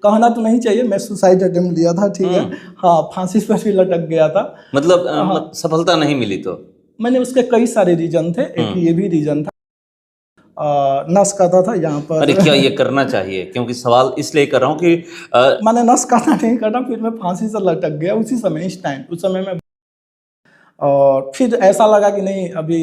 कहना तो नहीं चाहिए, मैं सुसाइड अटेम्प्ट लिया था, ठीक है। हाँ, फांसी पर भी लटक गया था। मतलब सफलता नहीं मिली तो? मैंने उसके कई सारे रीजन थे, एक ये भी रीजन था, नस काटा था यहाँ पर। अरे क्या ये करना चाहिए? क्योंकि सवाल इसलिए कर रहा हूँ कि मैंने नस काटा नहीं काटा, फिर मैं फांसी से लटक गया उसी समय, उस समय में। और फिर ऐसा लगा कि नहीं, अभी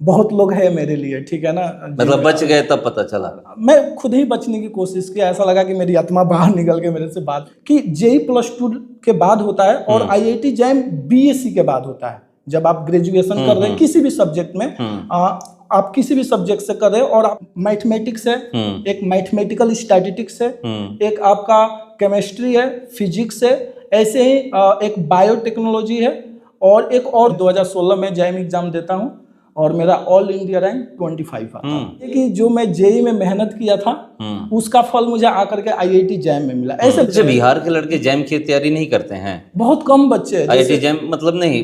बहुत लोग हैं मेरे लिए, ठीक है ना। मतलब बच गए तब पता चला? मैं खुद ही बचने की कोशिश की। ऐसा लगा कि मेरी आत्मा बाहर निकल के मेरे से बात कि जेई +2 के बाद होता है और IIT जैम BSc के बाद होता है। जब आप ग्रेजुएशन कर रहे हैं किसी भी सब्जेक्ट में, आप किसी भी सब्जेक्ट से कर रहे हो और आप मैथमेटिक्स है, एक मैथमेटिकल स्टैटिस्टिक्स है, एक आपका केमिस्ट्री है, फिजिक्स है, ऐसे ही एक बायोटेक्नोलॉजी है, और एक और 2016 में जैम एग्जाम देता हूँ और मेरा ऑल इंडिया रैंक 25 आता है। कि जो मैं जेई में मेहनत किया था उसका फल मुझे आकर के IIT जैम में मिला। ऐसे बिहार के लड़के जैम की तैयारी नहीं करते हैं? बहुत कम बच्चे। IIT जैम मतलब नहीं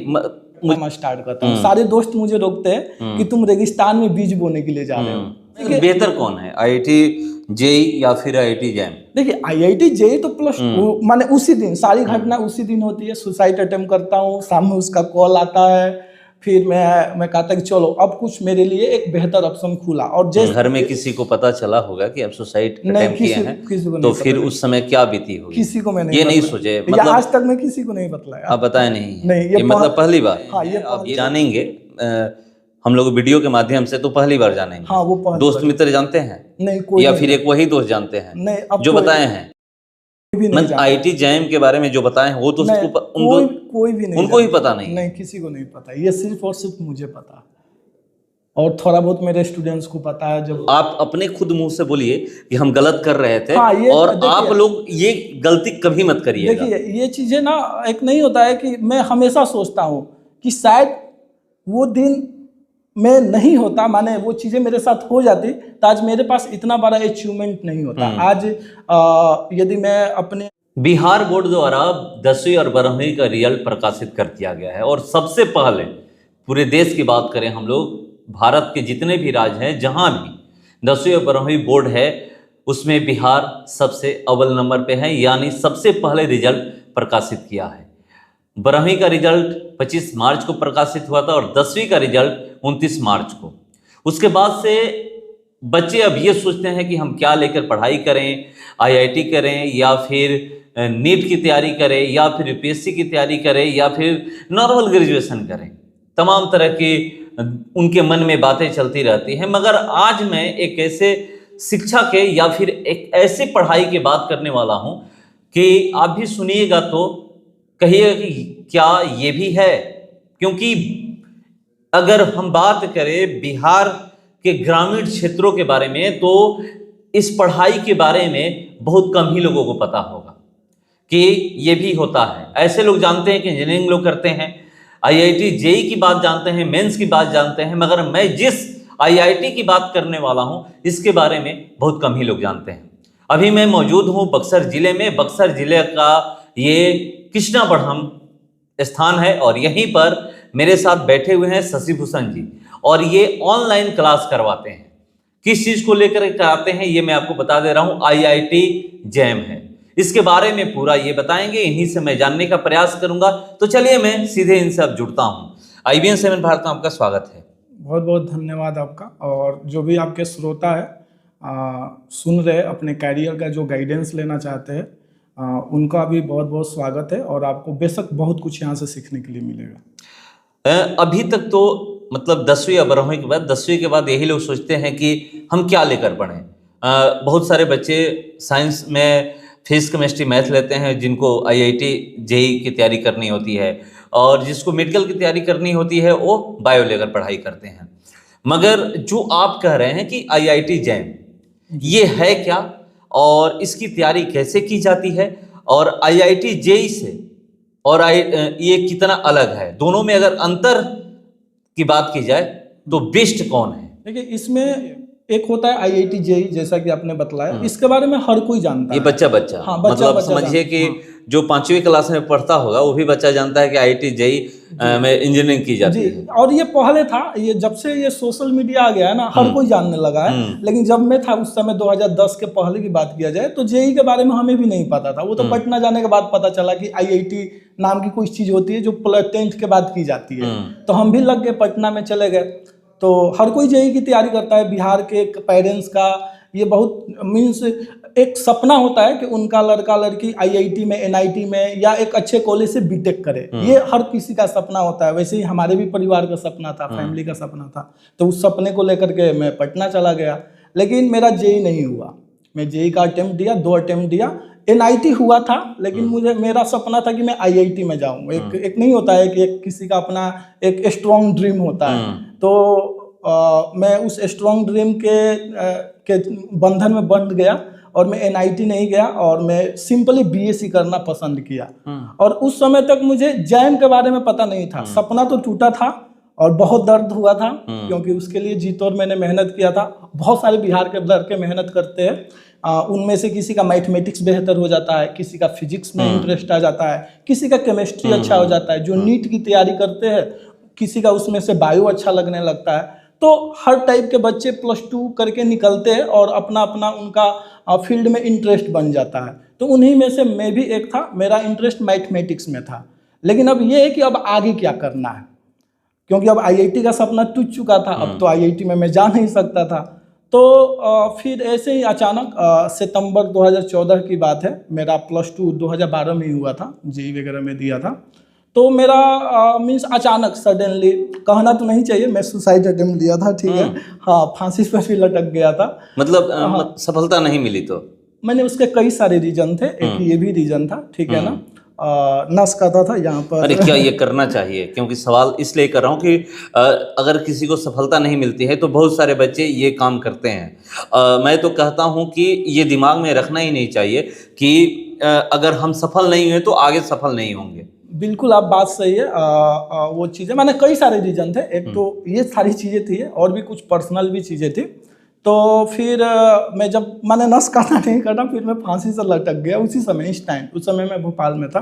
मैं स्टार्ट करता हूँ, सारे दोस्त मुझे रोकते हैं कि तुम रेगिस्तान में बीज बोने के लिए जा रहे हो। बेहतर कौन है, IIT जेई या फिर IIT जैम? देखिए, IIT जेई तो माने उसी दिन सारी घटना उसी दिन होती है। सुसाइड अटेम्प्ट करता हूँ, शाम में उसका कॉल आता है, फिर मैं कहता कि चलो अब कुछ मेरे लिए एक बेहतर ऑप्शन खुला। और जैसे घर में किसी को पता चला होगा कि आप सुसाइड अटेम्प्ट किए हैं, तो फिर उस समय क्या बीती होगी? किसी को मैंने ये नहीं सोचे, मतलब आज तक मैं किसी को नहीं बतलाया। आप बताए नहीं? नहीं, ये मतलब पहली बार? हाँ, आप ये जानेंगे हम लोग वीडियो के माध्यम से, तो पहली बार जानेंगे। हाँ, वो दोस्त मित्र जानते हैं? नहीं, कोई या फिर एक वही दोस्त जानते हैं? नहीं, जो बताए हैं? IIT जैम के बारे में जो बताए हैं वो तो कोई भी नहीं, उनको ही पता नहीं? नहीं, किसी को नहीं पता। ये सिर्फ और सिर्फ मुझे पता, और थोड़ा बहुत मेरे स्टूडेंट्स को पता है। जब आप अपने खुद मुंह से बोलिए कि हम गलत कर रहे थे, हाँ, और आप लोग ये गलती कभी मत करिएगा। देखिए, ये चीजें ना एक नहीं होता है कि मैं हमेशा सोचता हूँ कि शायद वो दिन मैं नहीं होता, माने वो चीजें मेरे साथ हो जाती तो आज मेरे पास इतना बड़ा अचीवमेंट नहीं होता। आज यदि मैं अपने बिहार बोर्ड द्वारा 10वीं और 12वीं का रिजल्ट प्रकाशित कर दिया गया है, और सबसे पहले पूरे देश की बात करें हम लोग, भारत के जितने भी राज्य हैं जहां भी 10वीं और 12वीं बोर्ड है, उसमें बिहार सबसे अव्वल नंबर पे है, यानी सबसे पहले रिजल्ट प्रकाशित किया है। 12वीं का रिजल्ट 25 मार्च को प्रकाशित हुआ था और 10वीं का रिजल्ट 29 मार्च को। उसके बाद से बच्चे अब ये सोचते हैं कि हम क्या लेकर पढ़ाई करें, IIT करें या फिर नीट की तैयारी करें या फिर UPSC की तैयारी करें या फिर नॉर्मल ग्रेजुएशन करें। तमाम तरह की उनके मन में बातें चलती रहती हैं। मगर आज मैं एक ऐसे शिक्षा के या फिर एक ऐसे पढ़ाई की बात करने वाला हूं कि आप भी सुनिएगा तो कहिएगा कि क्या ये भी है। क्योंकि अगर हम बात करें बिहार के ग्रामीण क्षेत्रों के बारे में, तो इस पढ़ाई के बारे में बहुत कम ही लोगों को पता होगा कि ये भी होता है। ऐसे लोग जानते हैं कि इंजीनियरिंग लोग करते हैं, IIT जेई की बात जानते हैं, मेंस की बात जानते हैं, मगर मैं जिस IIT की बात करने वाला हूं इसके बारे में बहुत कम ही लोग जानते हैं। अभी मैं मौजूद हूं बक्सर जिले में। बक्सर जिले का ये कृष्णा बढ़म स्थान है और यहीं पर मेरे साथ बैठे हुए हैं शशि भूषण जी, और ये ऑनलाइन क्लास करवाते हैं। किस चीज को लेकर कराते हैं ये मैं आपको बता दे रहा हूं, IIT जैम है। इसके बारे में पूरा ये बताएंगे, इन्हीं से मैं जानने का प्रयास करूंगा। तो चलिए मैं सीधे इनसे अब जुड़ता हूं। IBN 7 भारत में आपका स्वागत है। बहुत बहुत धन्यवाद आपका, और जो भी आपके श्रोता है सुन रहे अपने कैरियर का जो गाइडेंस लेना चाहते हैं उनका भी बहुत बहुत स्वागत है, और आपको बेशक बहुत कुछ यहाँ से सीखने के लिए मिलेगा। अभी तक तो मतलब 10वीं या 12वीं के बाद, 10वीं के बाद यही लोग सोचते हैं कि हम क्या लेकर पढ़ें। बहुत सारे बच्चे साइंस में फिजिक्स केमिस्ट्री मैथ लेते हैं, जिनको IIT जेई की तैयारी करनी होती है, और जिसको मेडिकल की तैयारी करनी होती है वो बायो लेकर पढ़ाई करते हैं। मगर जो आप कह रहे हैं कि IIT जैम ये है क्या, और इसकी तैयारी कैसे की जाती है, और IIT जेई से और ये कितना अलग है, दोनों में अगर अंतर की बात की जाए तो बेस्ट कौन है? देखिए, इसमें एक होता है IIT जेई, जैसा कि आपने बतलाया, इसके बारे में हर कोई जानता है। ये बच्चा हाँ, बच्चा मतलब समझिए कि जो 5वीं क्लास में पढ़ता होगा वो भी बच्चा जानता है कि IIT JEE में इंजीनियरिंग की जाती है। और ये पहले था, ये जब से ये सोशल मीडिया आ गया है ना, हर कोई जानने लगा है। लेकिन जब मैं था उस समय 2010 के पहले की बात किया जाए तो जेई के बारे में हमें भी नहीं पता था। वो तो पटना जाने के बाद पता चला कि IIT नाम की कोई चीज होती है जो 10th के बाद की जाती है। तो हम भी लग गए, पटना में चले गए। तो हर कोई जेई की तैयारी करता है। बिहार के पेरेंट्स का ये बहुत मीन्स एक सपना होता है कि उनका लड़का लड़की IIT में, NIT में या एक अच्छे कॉलेज से बीटेक करे। ये हर किसी का सपना होता है। वैसे ही हमारे भी परिवार का सपना था, फैमिली का सपना था। तो उस सपने को लेकर के मैं पटना चला गया। लेकिन मेरा जेई नहीं हुआ। मैं जेई का अटेम्प्ट दिया, 2 अटेम्प्ट दिया। NIT हुआ था, लेकिन मेरा सपना था कि मैं IIT में जाऊं। एक नहीं होता है कि किसी का अपना एक स्ट्रॉन्ग ड्रीम होता है। तो मैं उस स्ट्रॉन्ग ड्रीम के बंधन में बंध गया और मैं NIT नहीं गया और मैं सिंपली BSc करना पसंद किया। और उस समय तक मुझे जैम के बारे में पता नहीं था। सपना तो टूटा था और बहुत दर्द हुआ था, क्योंकि उसके लिए जी तोड़ मैंने मेहनत किया था। बहुत सारे बिहार के लड़के मेहनत करते हैं। उनमें से किसी का मैथमेटिक्स बेहतर हो जाता है, किसी का फिजिक्स में इंटरेस्ट आ जाता है, किसी का केमिस्ट्री अच्छा हो जाता है। जो नीट की तैयारी करते हैं, किसी का उसमें से बायो अच्छा लगने लगता है। तो हर टाइप के बच्चे +2 करके निकलते हैं और अपना अपना उनका फील्ड में इंटरेस्ट बन जाता है। तो उन्हीं में से मैं भी एक था। मेरा इंटरेस्ट मैथमेटिक्स में था। लेकिन अब ये है कि अब आगे क्या करना है, क्योंकि अब IIT का सपना टूट चुका था। अब तो IIT में मैं जा नहीं सकता था। तो फिर ऐसे ही अचानक सितंबर 2014 की बात है, मेरा +2 2012 में ही हुआ था, जेई वगैरह में दिया था। तो मेरा मीन्स अचानक सडनली, कहना तो नहीं चाहिए, मैं सुसाइड अटेम्प्ट लिया था, ठीक है। हाँ, फांसी पर भी लटक गया था। मतलब सफलता नहीं मिली तो मैंने उसके कई सारे रीजन थे। एक ये भी रीजन था, ठीक है ना। नस कहता था यहाँ पर। अरे क्या ये करना चाहिए? क्योंकि सवाल इसलिए कर रहा हूँ कि अगर किसी को सफलता नहीं मिलती है तो बहुत सारे बच्चे ये काम करते हैं। मैं तो कहता हूँ कि ये दिमाग में रखना ही नहीं चाहिए कि अगर हम सफल नहीं हुए तो आगे सफल नहीं होंगे। बिल्कुल, आप बात सही है। वो चीज़ें, मैंने कई सारे रीजन थे। एक तो ये सारी चीज़ें थी और भी कुछ पर्सनल भी चीज़ें थी। तो फिर मैं जब मैंने नस काटा नहीं काटा, फिर मैं फांसी से लटक गया उसी समय, इस टाइम। उस समय मैं भोपाल में था।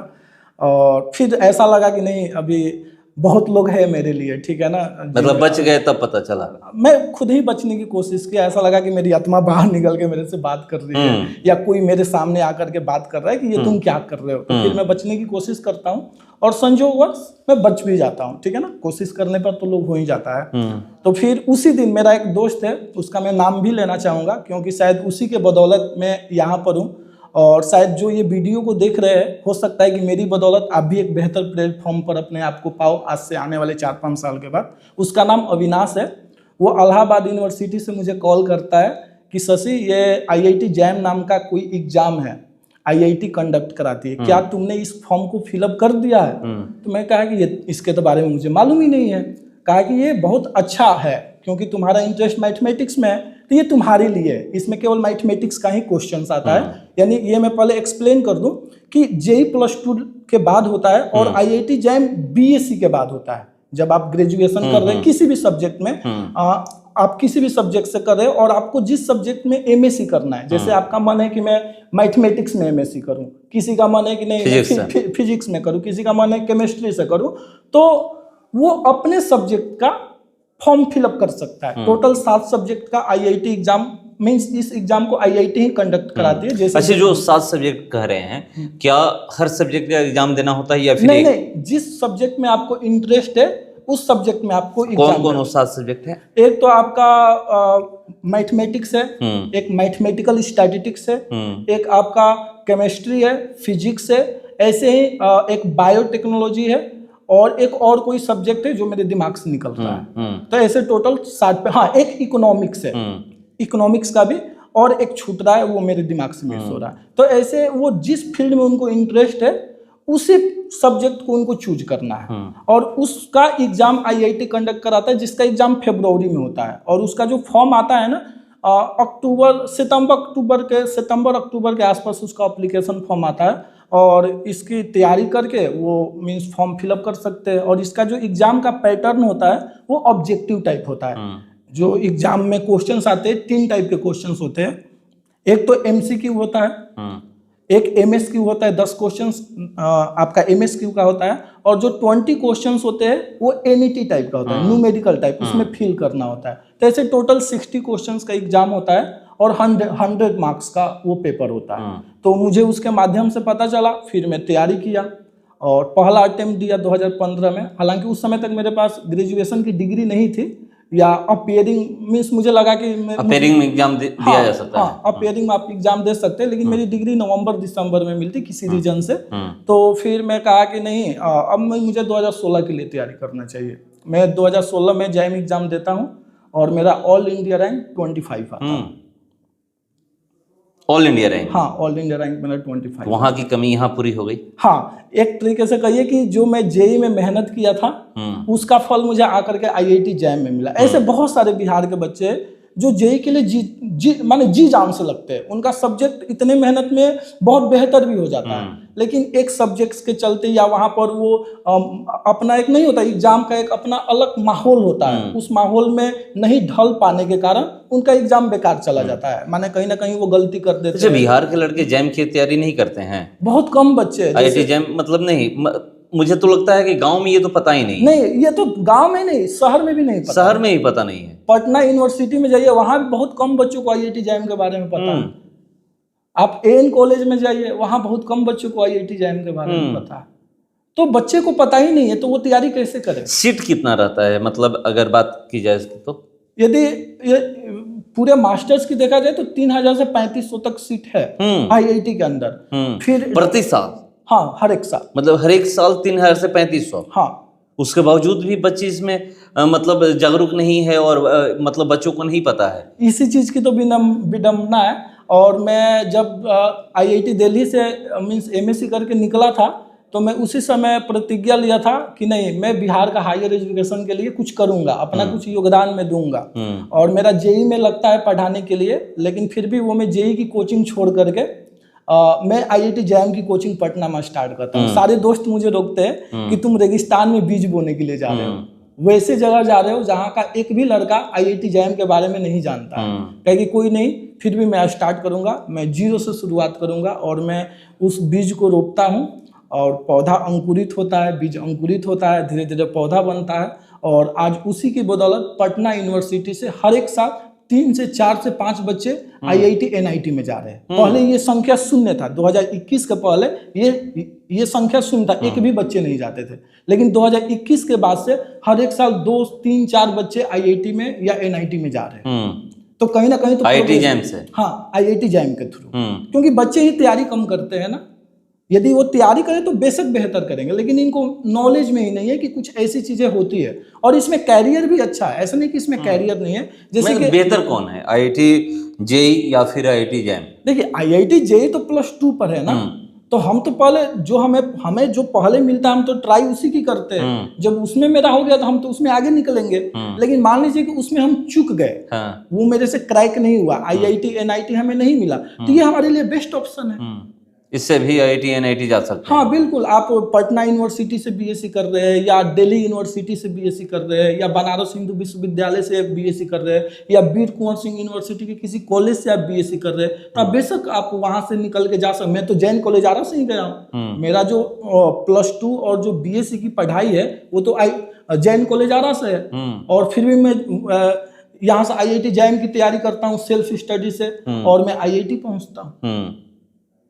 और फिर ऐसा लगा कि नहीं, अभी बहुत लोग हैं मेरे लिए, ठीक है ना। मतलब बच गए तब पता चला? मैं खुद ही बचने की कोशिश की। ऐसा लगा कि मेरी आत्मा बाहर निकल के मेरे से बात कर रही है, या कोई मेरे सामने आकर के बात कर रहा है कि ये तुम क्या कर रहे हो। तो फिर मैं बचने की कोशिश करता हूँ और संयोगवश मैं बच भी जाता हूँ, ठीक है ना। कोशिश करने पर तो लोग हो ही जाता है। तो फिर उसी दिन मेरा एक दोस्त है, उसका मैं नाम भी लेना चाहूँगा, क्योंकि शायद उसी के बदौलत मैं यहाँ पर हूँ। और शायद जो ये वीडियो को देख रहे हैं, हो सकता है कि मेरी बदौलत आप भी एक बेहतर प्लेटफॉर्म पर अपने आप को पाओ आज से आने वाले 4-5 साल के बाद। उसका नाम अविनाश है। वो इलाहाबाद यूनिवर्सिटी से मुझे कॉल करता है कि शशि, ये IIT जैम नाम का कोई एग्जाम है, IIT कंडक्ट कराती है, क्या तुमने इस फॉर्म को फिलअप कर दिया है? तो मैं कहा कि ये इसके तो बारे में मुझे मालूम ही नहीं है। कहा कि ये बहुत अच्छा है, क्योंकि तुम्हारा इंटरेस्ट मैथमेटिक्स में है, तो ये तुम्हारे लिए है। इसमें केवल मैथमेटिक्स का ही क्वेश्चंस आता है। यानी ये मैं पहले एक्सप्लेन कर दूं कि जेई +2 के बाद होता है और IIT जैम BSc के बाद होता है। जब आप ग्रेजुएशन कर रहे हैं किसी भी सब्जेक्ट में, आप किसी भी सब्जेक्ट से कर रहे हो और आपको जिस सब्जेक्ट में MSc करना है, जैसे आपका मन है कि मैं मैथमेटिक्स में MSc करूं, किसी का मन है कि नहीं फिजिक्स में करूं, किसी का मन है केमिस्ट्री से करूं, तो वो अपने सब्जेक्ट का फॉर्म फिलअप कर सकता है। टोटल 7 सब्जेक्ट का IIT एग्जाम, मींस इस एग्जाम को IIT ही कंडक्ट कराती है। जैसे अच्छा, जो 7 सब्जेक्ट कह रहे हैं, क्या हर सब्जेक्ट का एग्जाम देना होता है या फिर नहीं, जिस सब्जेक्ट में आपको इंटरेस्ट है उस सब्जेक्ट में आपको एग्जाम। कौन 7 सब्जेक्ट है? एक तो आपका मैथमेटिक्स है, एक मैथमेटिकल स्टैटिस्टिक्स है, एक आपका केमिस्ट्री है, फिजिक्स है, ऐसे ही एक बायोटेक्नोलॉजी है, और एक और कोई सब्जेक्ट है जो मेरे दिमाग से निकल रहा है। तो ऐसे टोटल 60 पे। हाँ, एक इकोनॉमिक्स है, इकोनॉमिक्स का भी, और एक छूट रहा है, वो मेरे दिमाग से मिस हो रहा है। तो ऐसे वो जिस फील्ड में उनको इंटरेस्ट है उसी सब्जेक्ट को उनको चूज करना है, और उसका एग्जाम IIT कंडक्ट कराता है, जिसका एग्जाम फरवरी में होता है। और उसका जो फॉर्म आता है ना, सितंबर अक्टूबर के आसपास उसका एप्लीकेशन फॉर्म आता है, और इसकी तैयारी करके वो मीन्स फॉर्म फिलअप कर सकते हैं। और इसका जो एग्जाम का पैटर्न होता है वो ऑब्जेक्टिव टाइप होता है। जो एग्जाम में क्वेश्चंस आते हैं, 3 टाइप के क्वेश्चंस होते हैं। एक तो MCQ होता है, एक MSQ होता है 10 क्वेश्चंस आपका MSQ का होता है, और जो 20 क्वेश्चंस होते हैं वो NET टाइप का होता है, न्यूमेरिकल टाइप, उसमें फिल करना होता है। तो ऐसे टोटल 60 क्वेश्चंस का एग्जाम होता है और 100 मार्क्स का वो पेपर होता है। तो मुझे उसके माध्यम से पता चला, फिर मैं तैयारी किया और पहला अटेम्प्ट दिया 2015 में। हालांकि उस समय तक मेरे पास ग्रेजुएशन की डिग्री नहीं थी, या अपीयरिंग मीन्स मुझे लगा कि अपीयरिंग में एग्जाम दिया जा सकता है। हाँ, अपीयरिंग में आप एग्जाम दे सकते हैं, लेकिन मेरी डिग्री नवंबर दिसंबर में मिलती किसी रीजन से। तो फिर मैं कहा कि नहीं, अब मुझे 2016 के लिए तैयारी करना चाहिए। मैं 2016 में जैम एग्जाम देता हूँ और मेरा ऑल इंडिया रैंक 25 आता है। All India rank? हाँ, ऑल इंडिया रैंक मेरा 25। वहाँ की कमी यहाँ पूरी हो गई? हाँ, एक तरीके से कहिए कि जो मैं जेई में मेहनत किया था उसका फल मुझे आकर के IIT जैम में मिला। ऐसे बहुत सारे बिहार के बच्चे जो जेई के लिए जी जान से लगते हैं, उनका सब्जेक्ट इतने मेहनत में बहुत बेहतर भी हो जाता है, लेकिन एक सब्जेक्ट्स के चलते या वहाँ पर वो अपना एक नहीं होता, एग्जाम का एक अपना अलग माहौल होता है, उस माहौल में नहीं ढल पाने के कारण उनका एग्जाम बेकार चला जाता है, माने कहीं ना कहीं वो गलती कर देते हैं। बिहार के लड़के जैम की तैयारी नहीं करते हैं? बहुत कम बच्चे। IIT जैम मतलब नहीं, मुझे तो लगता है कि गांव में ये तो पता ही नहीं। नहीं, ये तो गांव में नहीं, शहर में भी नहीं पता। शहर में ही पता नहीं है। पटना यूनिवर्सिटी में जाइए, वहां भी बहुत कम बच्चों को IIT जैम के बारे में पता है। आप AN कॉलेज में जाइए, वहां बहुत कम बच्चों को IIT जैम के बारे में पता है। तो बच्चे को पता ही नहीं है, तो वो तैयारी कैसे करे? सीट कितना रहता है, मतलब अगर बात की जाए तो? यदि पूरे मास्टर्स की देखा जाए तो 3000 से 3500 तक सीट है IIT के अंदर। फिर प्रति साल? हाँ, हर एक साल। मतलब हर एक साल 3000 से 3500? हाँ। उसके बावजूद भी बच्चे इसमें मतलब जागरूक नहीं है और मतलब बच्चों को नहीं पता है। इसी चीज की तो विडम्बना है। और मैं जब IIT दिल्ली से मीन्स MSc करके निकला था, तो मैं उसी समय प्रतिज्ञा लिया था कि नहीं, मैं बिहार का हायर एजुकेशन के लिए कुछ करूंगा, अपना कुछ योगदान में दूंगा। और मेरा जेई में लगता है पढ़ाने के लिए, लेकिन फिर भी वो मैं जेई की कोचिंग छोड़ करके मैं IIT जैम की कोचिंग पटना में स्टार्ट करता हूँ। सारे दोस्त मुझे रोकते हैं कि तुम रेगिस्तान में बीज बोने के लिए जा रहे हो, वैसे जगह जा रहे हो जहाँ का एक भी लड़का IIT जैम के बारे में नहीं जानता है। कहेगी कोई नहीं, फिर भी मैं स्टार्ट करूंगा, मैं जीरो से शुरुआत करूंगा। और मैं उस बीज को रोपता हूँ और पौधा अंकुरित होता है, बीज अंकुरित होता है, धीरे धीरे पौधा बनता है। और आज उसी की बदौलत पटना यूनिवर्सिटी से हर एक साल 3 से 4 से 5 बच्चे IIT NIT में जा रहे हैं। पहले ये संख्या शून्य था, 2021 के पहले ये संख्या शून्य था, एक भी बच्चे नहीं जाते थे। लेकिन 2021 के बाद से हर एक साल 2, 3, 4 बच्चे IIT में या NIT में जा रहे हैं। तो कहीं ना कहीं तो IIT जैम से? हाँ, IIT जैम के थ्रू। क्योंकि बच्चे ही तैयारी कम करते हैं ना। यदि वो तैयारी करें तो बेशक बेहतर करेंगे, लेकिन इनको नॉलेज में ही नहीं है कि कुछ ऐसी चीजें होती है। और इसमें कैरियर भी अच्छा है, ऐसा नहीं कि इसमें कैरियर नहीं है। जैसे कि बेहतर कौन है, IIT JEE या फिर IIT जैम? देखिए, IIT JEE तो +2 पर है ना। तो हम तो पहले जो हमें जो पहले मिलता है, हम तो ट्राई उसी की करते हैं। जब उसमें मेरा हो गया तो हम तो उसमें आगे निकलेंगे। लेकिन मान लीजिए कि उसमें हम चूक गए, वो मेरे से क्रैक नहीं हुआ, IIT NIT हमें नहीं मिला, तो ये हमारे लिए बेस्ट ऑप्शन है। इससे भी IIT NIT जा सकते हैं? हाँ बिल्कुल। आप पटना यूनिवर्सिटी से BSc कर रहे हैं, या दिल्ली यूनिवर्सिटी से BSc कर रहे हैं, या बनारस हिंदू विश्वविद्यालय से BSc कर रहे हैं, या वीर कुंवर सिंह यूनिवर्सिटी के किसी कॉलेज से आप BSc कर रहे हैं, तो आप बेशक आप वहां से निकल के जा सकते। मैं तो जैन कॉलेज आरा से ही गया हूँ। मेरा जो +2 और जो BSc की पढ़ाई है वो तो जैन कॉलेज आरा से है। और फिर भी मैं यहाँ से IIT जैम की तैयारी करता हूँ सेल्फ स्टडी से, और मैं IIT पहुँचता हूँ।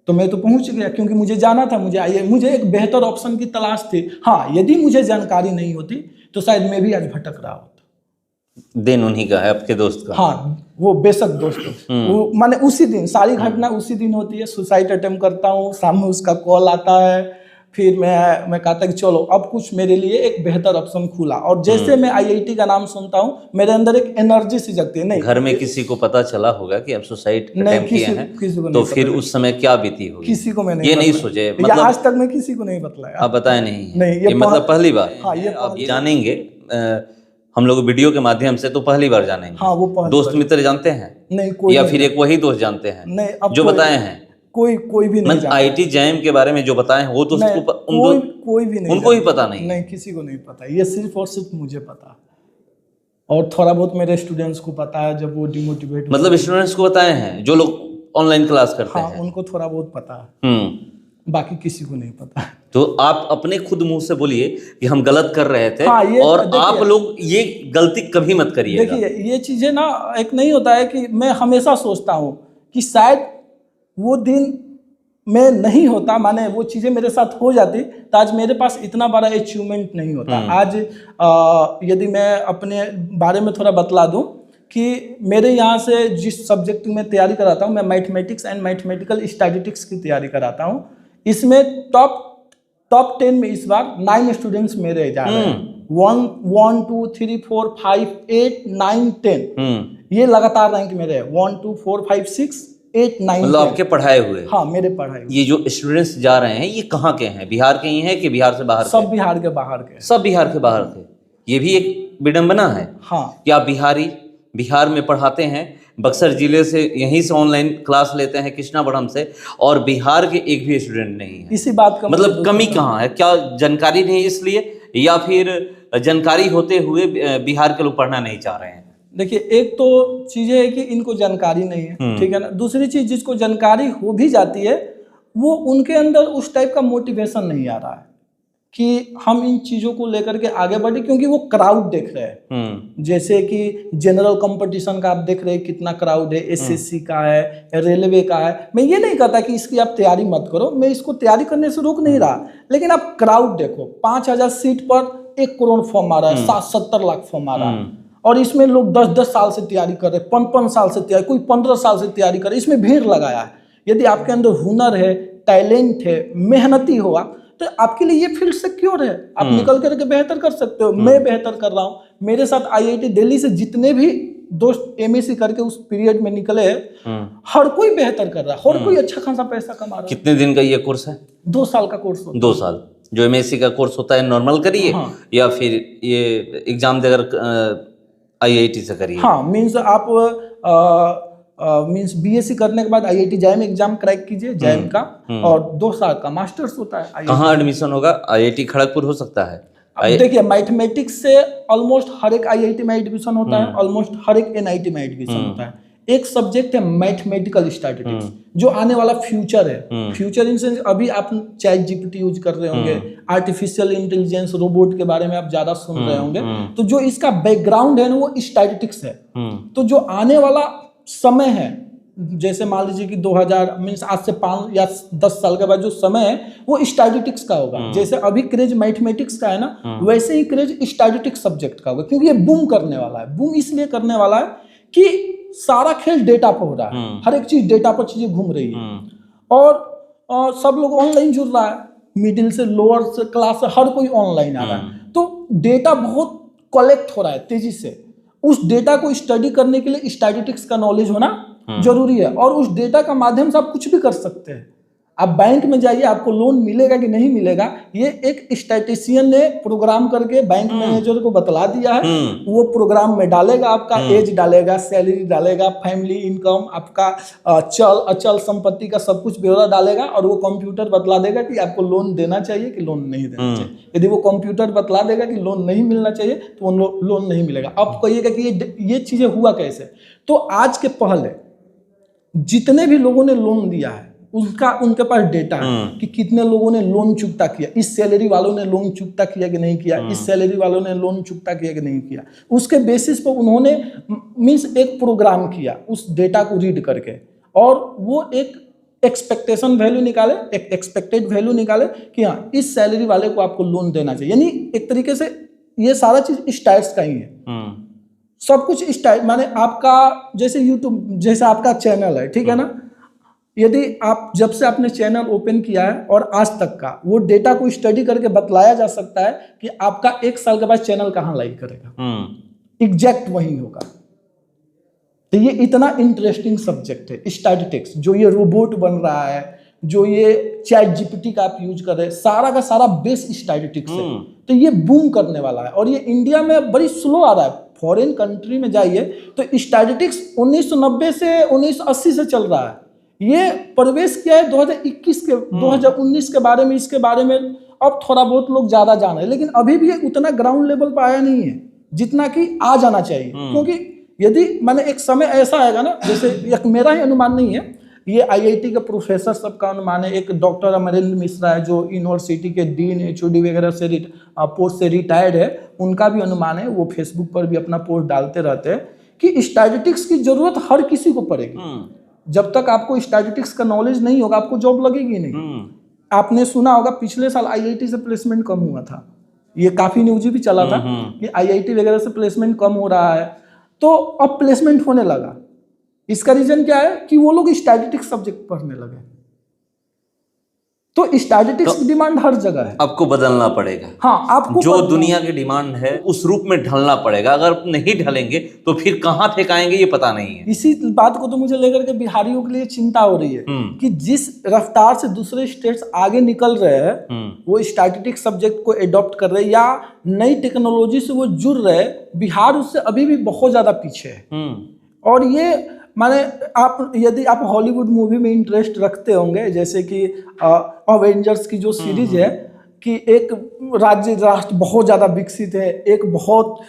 तो मैं तो पहुंच गया, क्योंकि मुझे जाना था, मुझे एक बेहतर ऑप्शन की तलाश थी। हाँ, यदि मुझे जानकारी नहीं होती तो शायद मैं भी आज भटक रहा होता। दिन उन्हीं का है, आपके दोस्त का? हाँ, वो बेशक दोस्त वो माने उसी दिन सारी घटना उसी दिन होती है। सुसाइड अटेम्प्ट करता हूँ, शाम में उसका कॉल आता है, फिर मैं कहता कि चलो अब कुछ मेरे लिए एक बेहतर ऑप्शन खुला। और जैसे मैं IIT का नाम सुनता हूँ, मेरे अंदर एक एनर्जी सी जगती है। नहीं, घर में किसी को पता चला होगा कि आप सुसाइड अटेम्प्ट किए हैं, तो फिर उस समय क्या बीती होगी? किसी को मैं नहीं, ये नहीं सोचे, मतलब आज तक मैं किसी को नहीं बतलाया। आप बताए नहीं? नहीं, ये मतलब पहली बार? हाँ, ये आप जानेंगे हम लोग वीडियो के माध्यम से, तो पहली बार जानेंगे। हाँ, वो दोस्त मित्र जानते हैं? नहीं, कोई या फिर एक वही दोस्त जानते हैं? नहीं, जो बताए हैं कोई भी नहीं जानता। IIT जैम के बारे में जो बताए हैं वो दोस्त को कोई भी नहीं, उनको ही पता नहीं, किसी को नहीं पता। ये सिर्फ और सिर्फ मुझे पता, और थोड़ा बहुत मेरे स्टूडेंट्स को पता है। जब वो डिमोटिवेट, मतलब स्टूडेंट्स को बताए हैं, जो लोग ऑनलाइन क्लास करते हाँ, हैं। उनको थोड़ा बहुत पता है, बाकी किसी को नहीं पता है। तो आप अपने खुद मुंह से बोलिए कि हम गलत कर रहे थे, हाँ, ये और देखिए, आप लोग ये गलती कभी मत करिएगा। देखिए ये चीजें ना, एक नहीं होता है कि मैं हमेशा सोचता हूँ कि शायद वो दिन मैं नहीं होता, माने वो चीज़ें मेरे साथ हो जाती तो आज मेरे पास इतना बड़ा अचीवमेंट नहीं होता। आज यदि मैं अपने बारे में थोड़ा बतला दूं कि मेरे यहाँ से जिस सब्जेक्ट में तैयारी कराता हूँ, मैं मैथमेटिक्स एंड मैथमेटिकल स्टैटिस्टिक्स की तैयारी कराता हूँ। इसमें टॉप 10 में इस बार 9 स्टूडेंट्स मेरे जा रहे हैं। 1 2 3 4 5 8 9 10 ये लगातार रैंक मेरे है। 1 2 4 5 6 8 9 मतलब आपके पढ़ाए हुए। हाँ, मेरे पढ़ाई। ये जो स्टूडेंट्स जा रहे हैं ये कहाँ के हैं? बिहार के ही हैं कि बिहार से बाहर? सब बिहार के बाहर के। सब बिहार के बाहर के। ये भी एक विडंबना है। हाँ, कि आप बिहार में पढ़ाते हैं, बक्सर जिले से यहीं से ऑनलाइन क्लास लेते हैं कृष्णाबड़म से, और बिहार के एक भी स्टूडेंट नहीं है। इसी बात का मतलब कमी कहाँ है? क्या जानकारी नहीं इसलिए, या फिर जानकारी होते हुए बिहार के लोग पढ़ना नहीं चाह रहे हैं? देखिए, एक तो चीज़ है कि इनको जानकारी नहीं है, ठीक है ना। दूसरी चीज़, जिसको जानकारी हो भी जाती है वो उनके अंदर उस टाइप का मोटिवेशन नहीं आ रहा है कि हम इन चीज़ों को लेकर के आगे बढ़े, क्योंकि वो क्राउड देख रहे हैं। जैसे कि जनरल कंपटीशन का आप देख रहे हैं कितना क्राउड है, एसएससी का है, रेलवे का है। मैं ये नहीं कहता कि इसकी आप तैयारी मत करो, मैं इसको तैयारी करने से रोक नहीं रहा, लेकिन आप क्राउड देखो। 5000 सीट पर 1 करोड़ फॉर्म आ रहा है, 70 लाख फॉर्म आ रहा है, और इसमें लोग 10-10 साल से तैयारी कर रहे हैं, 5-5 साल से तैयारी, कोई 15 साल से तैयारी कर रहे हैं। इसमें भीड़ लगाया है। यदि आपके अंदर हुनर है, टैलेंट है, मेहनती हो आप, तो आपके लिए ये फील्ड सिक्योर है। आप निकल करके बेहतर कर सकते हो। मैं बेहतर कर रहा हूँ। मेरे साथ आईआईटी दिल्ली से जितने भी दोस्त एमएससी करके उस पीरियड में निकले हैं, हर कोई बेहतर कर रहा है, हर कोई अच्छा खासा पैसा कमा रहा है। कितने दिन का ये कोर्स है? 2 साल का कोर्स होता है। 2 साल जो एमएससी का कोर्स होता है नॉर्मल करिए, या फिर ये एग्जाम देकर आईआईटी से करिए? हाँ, मीन्स आप मीन्स बीएससी करने के बाद आईआईटी जैम एग्जाम क्रैक कीजिए, जैम का, और 2 साल का मास्टर्स होता है। कहाँ एडमिशन होगा? आईआईटी खड़गपुर हो सकता है? अब देखिए, मैथमेटिक्स से ऑलमोस्ट हर एक आईआईटी में एडमिशन होता है, ऑलमोस्ट हर एक एनआईटी में एडमिशन होता है। एक सब्जेक्ट है मैथमेटिकल स्टैटिस्टिक्स, जो आने वाला फ्यूचर है। फ्यूचर इन सेंस, अभी आप चैट जीपीटी यूज कर रहे होंगे, आर्टिफिशियल इंटेलिजेंस, रोबोट के बारे में आप ज्यादा सुन रहे होंगे, तो जो इसका बैकग्राउंड है ना, वो स्टैटिस्टिक्स है। तो जो आने वाला समय है, जैसे मान लीजिए कि 2000 मीन्स आज से 5 या 10 साल के बाद जो समय है वो स्टैटिस्टिक्स का होगा। जैसे अभी क्रेज मैथमेटिक्स का है ना, वैसे ही क्रेज स्टैटिस्टिक्स सब्जेक्ट का होगा, क्योंकि ये बूम करने वाला है। बूम इसलिए करने वाला है कि सारा खेल डेटा पर हो रहा है, हर एक चीज डेटा पर चीजें घूम रही है, और सब लोग ऑनलाइन जुड़ रहा है, मिडिल से लोअर से क्लास से हर कोई ऑनलाइन आ रहा है। तो डेटा बहुत कलेक्ट हो रहा है तेजी से। उस डेटा को स्टडी करने के लिए स्टैटिस्टिक्स का नॉलेज होना जरूरी है, और उस डेटा का माध्यम से आप कुछ भी कर सकते हैं। आप बैंक में जाइए, आपको लोन मिलेगा कि नहीं मिलेगा, ये एक स्टैटिस्टिशियन ने प्रोग्राम करके बैंक मैनेजर को बतला दिया है। वो प्रोग्राम में डालेगा, आपका एज डालेगा, सैलरी डालेगा, फैमिली इनकम, आपका चल अचल संपत्ति का सब कुछ ब्यौरा डालेगा, और वो कंप्यूटर बतला देगा कि आपको लोन देना चाहिए कि लोन नहीं देना चाहिए। यदि वो कंप्यूटर बतला देगा कि लोन नहीं मिलना चाहिए, तो वो लोन नहीं मिलेगा। अब कहिएगा कि ये चीजें हुआ कैसे? तो आज के पहले जितने भी लोगों ने लोन दिया है, उनके पास डेटा है कि कितने लोगों ने लोन चुकता किया, इस सैलरी वालों ने लोन चुकता किया कि नहीं किया, इस सैलरी वालों ने लोन चुकता किया कि नहीं किया। उसके बेसिस पर उन्होंने मीन्स एक प्रोग्राम किया उस डेटा को रीड करके, और वो एक एक्सपेक्टेशन वैल्यू निकाले, एक एक्सपेक्टेड वैल्यू निकाले कि हाँ, इस सैलरी वाले को आपको लोन देना चाहिए। यानी एक तरीके से ये सारा चीज स्टाइल्स का ही है, सब कुछ स्टाइल। माने आपका जैसे यूट्यूब जैसे आपका चैनल है, ठीक है ना, यदि आप जब से आपने चैनल ओपन किया है और आज तक का वो डेटा को स्टडी करके बतलाया जा सकता है कि आपका 1 साल के बाद चैनल कहाँ लाइक करेगा, एग्जैक्ट वही होगा। तो ये इतना इंटरेस्टिंग सब्जेक्ट है स्टैटिस्टिक्स, जो ये रोबोट बन रहा है, जो ये चैट जीपीटी का आप यूज कर रहे हैं, सारा का सारा बेस स्टैटिस्टिक्स है। तो ये बूम करने वाला है, और ये इंडिया में बड़ी स्लो आ रहा है। फॉरेन कंट्री में जाइए तो स्टैटिस्टिक्स 1990 से 1980 से चल रहा है। ये प्रवेश किया है 2021 के 2019 के बारे में, इसके बारे में अब थोड़ा बहुत लोग ज्यादा जान रहे हैं, लेकिन अभी भी ये उतना ग्राउंड लेवल पर आया नहीं है जितना कि आ जाना चाहिए। क्योंकि यदि मैंने एक समय ऐसा आएगा ना, जैसे एक मेरा ही अनुमान नहीं है, ये आईआईटी के प्रोफेसर सबका अनुमान है। एक डॉक्टर अमरेंद्र मिश्रा है जो यूनिवर्सिटी के डीन एचओडी वगैरह से पोस्ट से रिटायर्ड है, उनका भी अनुमान है, वो फेसबुक पर भी अपना पोस्ट डालते रहते हैं कि स्टैटिस्टिक्स की जरूरत हर किसी को पड़ेगी। जब तक आपको स्टैटिस्टिक्स का नॉलेज नहीं होगा आपको जॉब लगेगी नहीं। आपने सुना होगा पिछले साल आईआईटी से प्लेसमेंट कम हुआ था, ये काफी न्यूज भी चला था कि आईआईटी वगैरह से प्लेसमेंट कम हो रहा है, तो अब प्लेसमेंट होने लगा। इसका रीजन क्या है कि वो लोग स्टैटिस्टिक्स सब्जेक्ट पढ़ने लगे। तो स्टैटिस्टिक्स की डिमांड हर जगह है, आपको बदलना पड़ेगा। हाँ, आपको जो दुनिया की डिमांड है उस रूप में ढलना पड़ेगा। अगर नहीं ढलेंगे तो फिर कहाँ फेंकाएंगे ये पता नहीं है। इसी बात को तो मुझे लेकर के बिहारियों के लिए चिंता हो रही है कि जिस रफ्तार से दूसरे स्टेट्स आगे निकल रहे हैं, वो स्टैटिस्टिक्स सब्जेक्ट को एडॉप्ट कर रहे हैं या नई टेक्नोलॉजी से वो जुड़ रहे हैं, बिहार उससे अभी भी बहुत ज्यादा पीछे है। और ये माने आप यदि आप हॉलीवुड मूवी में इंटरेस्ट रखते होंगे, जैसे कि अवेंजर्स की जो सीरीज है कि एक राष्ट्र बहुत ज़्यादा विकसित है, एक बहुत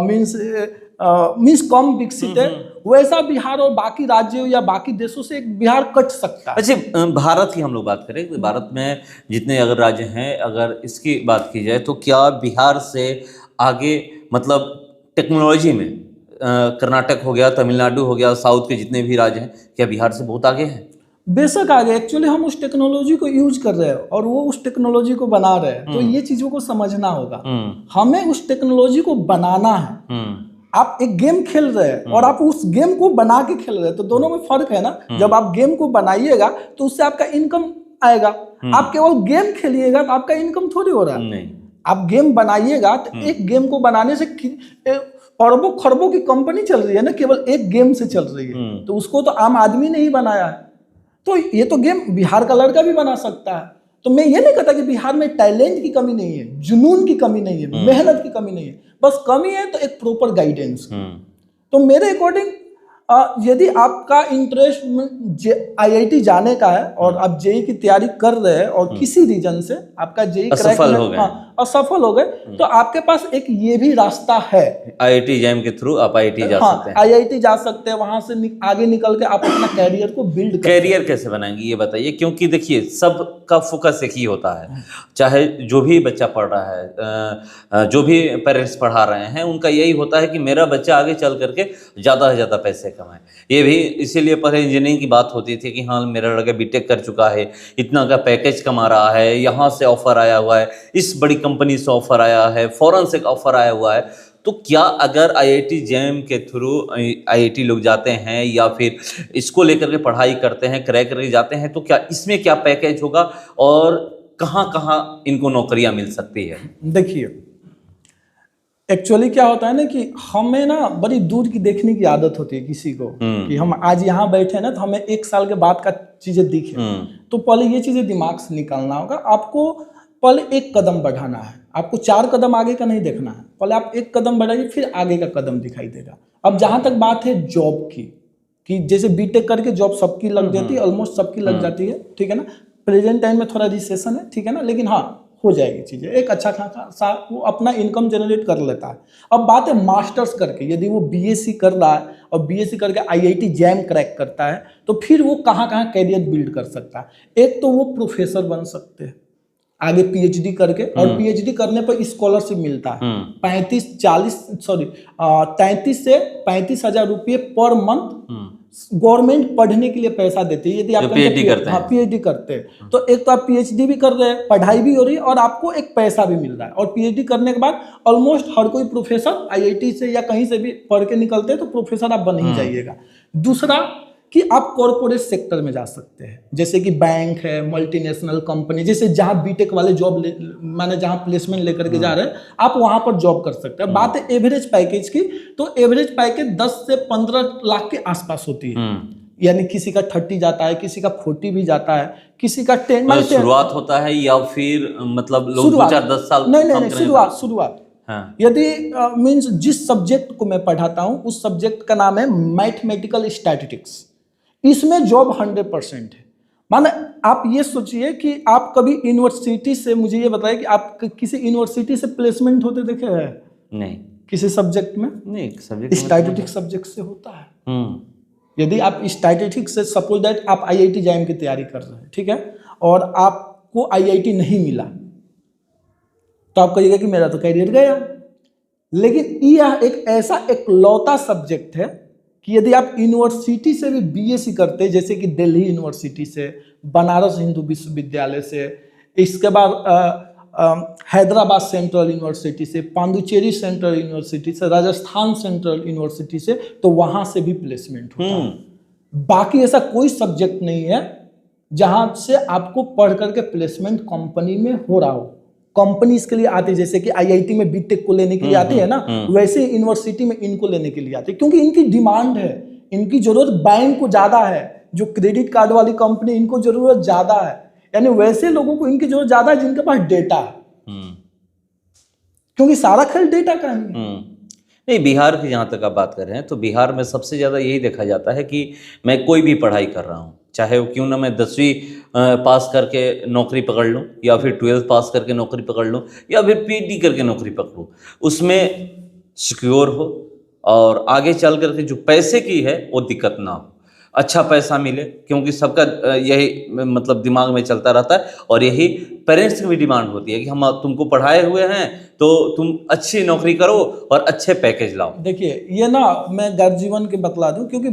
मीन्स कम विकसित है, वैसा बिहार और बाकी राज्यों या बाकी देशों से एक बिहार कट सकता है। अच्छा, भारत की हम लोग बात करें, भारत में जितने अगर राज्य हैं, अगर इसकी बात की जाए तो क्या बिहार से आगे मतलब टेक्नोलॉजी में कर्नाटक हो गया, तमिलनाडु हो गया, साउथ के जितने भी राज्य हैं, क्या बिहार से बहुत आगे हैं? बेशक आगे। एक्चुअली हम उस टेक्नोलॉजी को यूज कर रहे हैं और वो उस टेक्नोलॉजी को बना रहे हैं, तो ये चीजों को समझना होगा। हमें उस टेक्नोलॉजी को बनाना है। आप एक गेम खेल रहे हैं और आप उस गेम को बना के खेल रहे हैं, तो दोनों में फर्क है ना। जब आप गेम को बनाइएगा तो उससे आपका इनकम आएगा। आप केवल गेम खेलिएगा तो आपका इनकम थोड़ी हो रहा है। नहीं, आप गेम बनाइएगा तो एक गेम को बनाने से अरबों खरबों की कंपनी चल रही है ना, केवल एक गेम से चल रही है। तो उसको तो आम आदमी ने ही बनाया है। तो ये तो गेम बिहार का लड़का भी बना सकता है। तो मैं ये नहीं कहता कि बिहार में टैलेंट की कमी नहीं है, जुनून की कमी नहीं है, मेहनत की कमी नहीं है, बस कमी है तो एक प्रॉपर गाइडेंस। तो मेरे अकॉर्डिंग यदि आपका इंटरेस्ट आईआईटी जाने का है और आप जेई की तैयारी कर रहे हैं और किसी रीजन से आपका जेई असफल हो गए, असफल हो गए, तो आपके पास एक ये भी रास्ता है, आईआईटी जैम के थ्रू आप आईआईटी जा सकते हैं। आईआईटी जा सकते हैं, वहां से आगे निकल के आप अपना कैरियर को बिल्ड कर। कैरियर कैसे बनाएंगे ये बताइए, क्योंकि देखिए सबका फोकस एक ही होता है, चाहे जो भी बच्चा पढ़ रहा है, जो भी पेरेंट्स पढ़ा रहे हैं, उनका यही होता है कि मेरा बच्चा आगे चल करके ज़्यादा से ज़्यादा पैसे कमाए। ये भी इसीलिए पहले इंजीनियरिंग की बात होती थी कि हाँ मेरा लड़का बीटेक कर चुका है, इतना का पैकेज कमा रहा है, यहाँ से ऑफर आया हुआ है, इस बड़ी कंपनी से ऑफर आया है, फॉरेन से ऑफर आया हुआ है। तो क्या अगर आईआईटी जैम के थ्रू आईआईटी लोग जाते हैं या फिर इसको लेकर के पढ़ाई करते हैं, क्रैक करके जाते हैं, तो क्या इसमें क्या पैकेज होगा और कहाँ कहाँ इनको नौकरियां मिल सकती है? देखिए, एक्चुअली क्या होता है ना कि हमें ना बड़ी दूर की देखने की आदत होती है किसी को, कि हम आज यहाँ बैठे ना तो हमें एक साल के बाद का चीजें दिखे। तो पहले ये चीजें दिमाग से निकालना होगा। आपको पहले एक कदम बढ़ाना है, आपको 4 कदम आगे का नहीं देखना है। पहले आप एक कदम बढ़ाइए, फिर आगे का कदम दिखाई देगा। अब जहां तक बात है जॉब की, कि जैसे बीटेक करके जॉब सबकी लग जाती है, ऑलमोस्ट सबकी लग जाती है, ठीक है ना। प्रेजेंट टाइम में थोड़ा रिसेशन है, ठीक है ना, लेकिन हाँ हो जाएगी चीजें। एक अच्छा खासा वो अपना इनकम जनरेट कर लेता है। अब बात है मास्टर्स करके, यदि वो बीएससी कर रहा है और बीएससी करके आईआईटी जैम क्रैक करता है, तो फिर वो कहाँ कहाँ कैरियर बिल्ड कर सकता है। एक तो वो प्रोफेसर बन सकते हैं आगे पीएचडी करके, और पीएचडी करने पर स्कॉलरशिप मिलता है 33 से 35 हजार रुपये पर मंथ गवर्नमेंट पढ़ने के लिए पैसा देती है यदि आप पीएचडी करते हैं। पीएचडी करते हैं तो एक तो आप पीएचडी भी कर रहे हैं, पढ़ाई भी हो रही है और आपको एक पैसा भी मिल रहा है। और पीएचडी करने के बाद ऑलमोस्ट हर कोई प्रोफेसर आईआईटी से या कहीं से भी पढ़ के निकलते हैं तो प्रोफेसर आप बन ही जाइएगा। दूसरा कि आप कॉर्पोरेट सेक्टर में जा सकते हैं, जैसे कि बैंक है, मल्टीनेशनल कंपनी, जैसे जहां बीटेक वाले जॉब माने जहां प्लेसमेंट लेकर के जा रहे हैं आप वहां पर जॉब कर सकते हैं। बात है एवरेज पैकेज की, तो एवरेज पैकेज 10 से 15 लाख के आसपास होती है। यानी किसी का 30 जाता है, किसी का 40 भी जाता है, किसी का 10। शुरुआत होता है या फिर मतलब लोग 2-4-10 साल? नहीं, शुरुआत। हाँ। यदि मीन्स जिस सब्जेक्ट को मैं पढ़ाता हूं उस सब्जेक्ट का नाम है मैथमेटिकल स्टैटिस्टिक्स, इसमें जॉब 100% है। माने आप ये सोचिए कि आप कभी यूनिवर्सिटी से, मुझे ये बताइए कि आप किसी यूनिवर्सिटी से प्लेसमेंट होते देखे हैं? नहीं। किसी सब्जेक्ट में? नहीं, सब्जेक्ट स्टैटिस्टिक्स सब्जेक्ट से होता है। यदि आप स्टैटिस्टिक्स से सपोज दैट आप IIT जैम की तैयारी कर रहे हैं, ठीक है, और आपको IIT नहीं मिला, तो आप कहिएगा कि मेरा तो कैरियर गया। लेकिन यह एक ऐसा एकलौता सब्जेक्ट है कि यदि आप यूनिवर्सिटी से भी BSc करते, जैसे कि दिल्ली यूनिवर्सिटी से, बनारस हिंदू विश्वविद्यालय से, इसके बाद हैदराबाद सेंट्रल यूनिवर्सिटी से, पांडुचेरी सेंट्रल यूनिवर्सिटी से, राजस्थान सेंट्रल यूनिवर्सिटी से, तो वहां से भी प्लेसमेंट होता है। बाकी ऐसा कोई सब्जेक्ट नहीं है जहां से आपको पढ़ करके प्लेसमेंट कंपनी में हो रहा हो। कंपनी इसके लिए आती है, जैसे कि IIT में बीटेक को लेने के लिए आती है ना, वैसे यूनिवर्सिटी में इनको लेने के लिए आती है, क्योंकि इनकी डिमांड है, इनकी जरूरत बैंक को ज्यादा है। जो क्रेडिट कार्ड वाली कंपनी, इनको जरूरत ज्यादा है, यानी वैसे लोगों को इनकी जरूरत ज्यादा है जिनके पास डेटा है, क्योंकि सारा खेल डेटा का है। नहीं, बिहार की जहाँ तक आप बात कर रहे हैं, तो बिहार में सबसे ज़्यादा यही देखा जाता है कि मैं कोई भी पढ़ाई कर रहा हूँ, चाहे वो क्यों ना मैं 10वीं पास करके नौकरी पकड़ लूँ, या फिर 12th पास करके नौकरी पकड़ लूँ, या फिर PhD करके नौकरी पकड़ूँ, उसमें सिक्योर हो और आगे चल करके जो पैसे की है वो दिक्कत ना हो, अच्छा पैसा मिले, क्योंकि सबका यही मतलब दिमाग में चलता रहता है। और यही पेरेंट्स की भी डिमांड होती है कि हम तुमको पढ़ाए हुए हैं तो तुम अच्छी नौकरी करो और अच्छे पैकेज लाओ। देखिए, ये ना मैं गर्जीवन के बतला दूं, क्योंकि